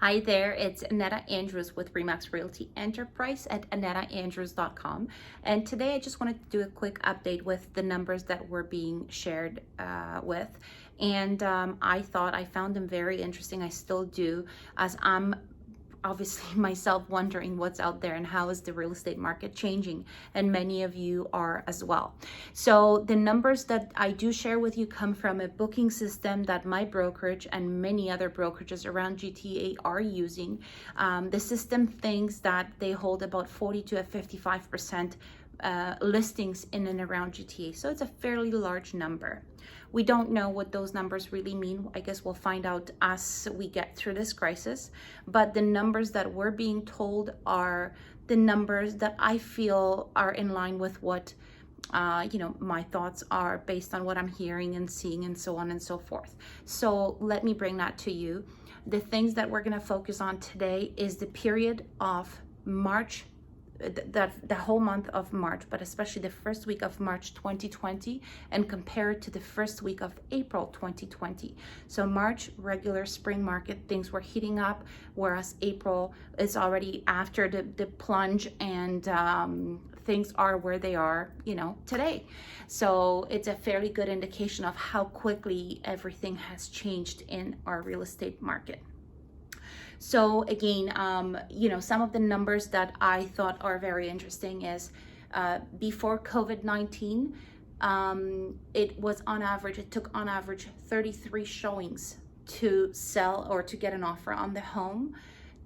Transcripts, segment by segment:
Hi there, it's Annetta Andrews with Remax Realty Enterprise at AnnettaAndrews.com. And today I just wanted to do a quick update with the numbers that were being shared with. And I found them very interesting. I still do, as I'm obviously myself wondering what's out there and how is the real estate market changing, and many of you are as well. So the numbers that I do share with you come from a booking system that my brokerage and many other brokerages around GTA are using. The system thinks that they hold about 40 to 55% listings in and around GTA, so it's a fairly large number. We don't know what those numbers really mean. I guess we'll find out as we get through this crisis. But the numbers that we're being told are the numbers that I feel are in line with what my thoughts are based on what I'm hearing and seeing and so on and so forth. So let me bring that to you. The things that we're going to focus on today is the period of March, the whole month of March, but especially the first week of March 2020, and compare it to the first week of April 2020. So March, regular spring market, things were heating up, whereas April is already after the plunge, and things are where they are, today. So it's a fairly good indication of how quickly everything has changed in our real estate market. So again, some of the numbers that I thought are very interesting is before COVID-19, it took on average 33 showings to sell or to get an offer on the home.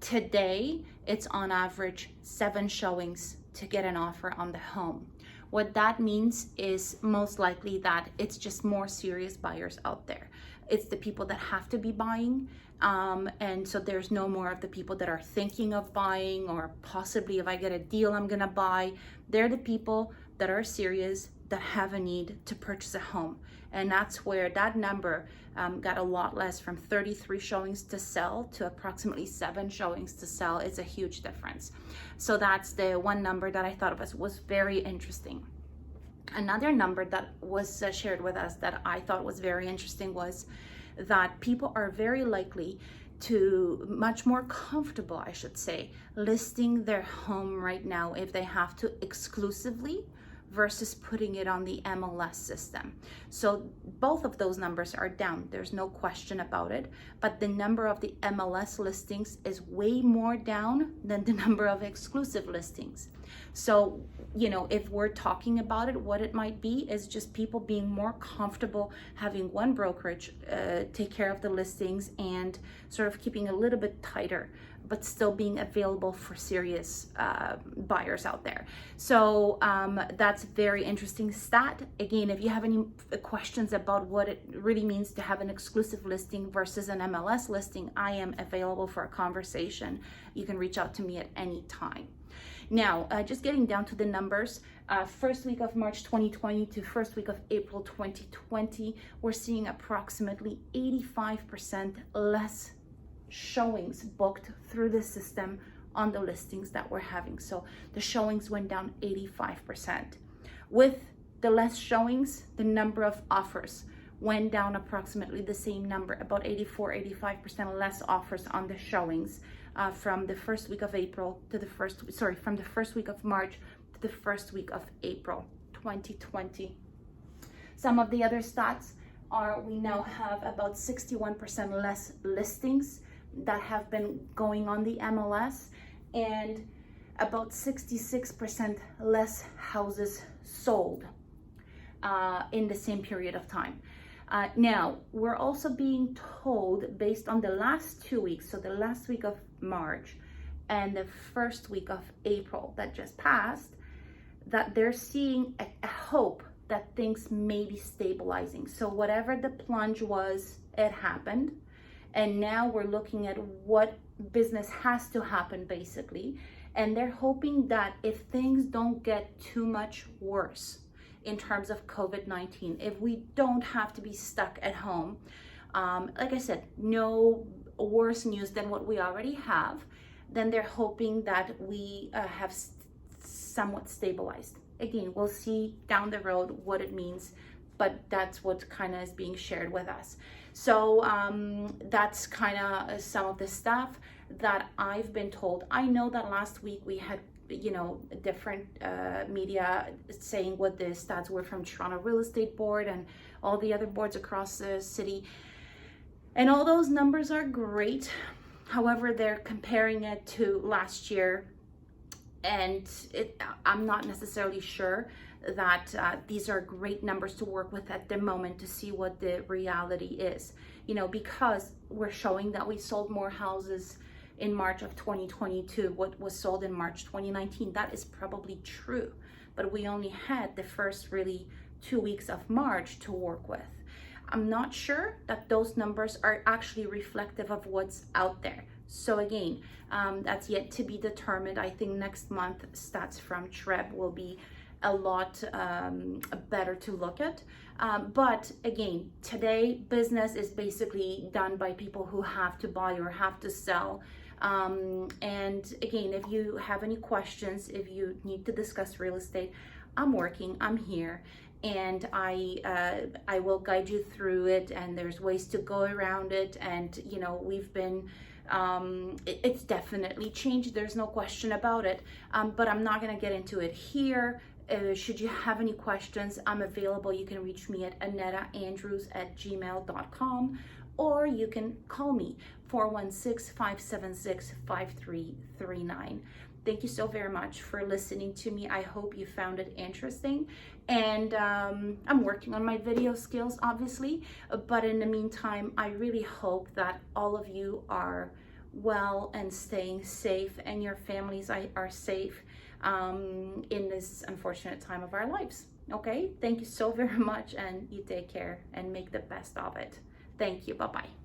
Today, it's on average 7 showings to get an offer on the home. What that means is most likely that it's just more serious buyers out there. It's the people that have to be buying. And so there's no more of the people that are thinking of buying, or possibly if I get a deal, I'm gonna buy. They're the people that are serious, that have a need to purchase a home. And that's where that number got a lot less, from 33 showings to sell to approximately 7 showings to sell. It's a huge difference. So that's the one number that I thought was very interesting. Another number that was shared with us that I thought was very interesting was that people are very likely to, much more comfortable, I should say, listing their home right now if they have to exclusively versus putting it on the MLS system. So both of those numbers are down. There's no question about it. But the number of the MLS listings is way more down than the number of exclusive listings. So, if we're talking about it, what it might be is just people being more comfortable having one brokerage take care of the listings and sort of keeping a little bit tighter, but still being available for serious buyers out there. So that's a very interesting stat. Again, if you have any questions about what it really means to have an exclusive listing versus an MLS listing, I am available for a conversation. You can reach out to me at any time. Now, just getting down to the numbers, first week of March 2020 to first week of April 2020, we're seeing approximately 85% less showings booked through the system on the listings that we're having. So the showings went down 85%. With the less showings, the number of offers went down approximately the same number, about 85% less offers on the showings from the first week of April to from the first week of March to the first week of April 2020. Some of the other stats are, we now have about 61% less listings that have been going on the MLS, and about 66% less houses sold in the same period of time. Now, we're also being told, based on the last 2 weeks, so the last week of March and the first week of April that just passed, that they're seeing a hope that things may be stabilizing. So whatever the plunge was, it happened. And now we're looking at what business has to happen, basically. And they're hoping that if things don't get too much worse in terms of COVID-19, if we don't have to be stuck at home, like I said, no worse news than what we already have, then they're hoping that we have somewhat stabilized. Again, we'll see down the road what it means, but that's what kind of is being shared with us. So that's kind of some of the stuff. that I've been told. I know that last week we had, you know, different media saying what the stats were from Toronto Real Estate Board and all the other boards across the city. And all those numbers are great. However, they're comparing it to last year, and I'm not necessarily sure that these are great numbers to work with at the moment to see what the reality is. You know, because we're showing that we sold more houses in March of 2022 what was sold in March 2019. That is probably true, but we only had the first really 2 weeks of March to work with. I'm not sure that those numbers are actually reflective of what's out there. So again, that's yet to be determined. I think next month stats from TREB will be a lot better to look at. But again, today business is basically done by people who have to buy or have to sell. And again, if you have any questions, if you need to discuss real estate, I'm working, I'm here, and I will guide you through it, and there's ways to go around it. And you know, we've been it's definitely changed, there's no question about it, but I'm not going to get into it here. Should you have any questions, I'm available. You can reach me at anettaandrews@gmail.com, or you can call me 416-576-5339. Thank you so very much for listening to me. I hope you found it interesting. And I'm working on my video skills, obviously. But in the meantime, I really hope that all of you are well and staying safe, and your families are safe in this unfortunate time of our lives. Okay? Thank you so very much, and you take care and make the best of it. Thank you. Bye-bye.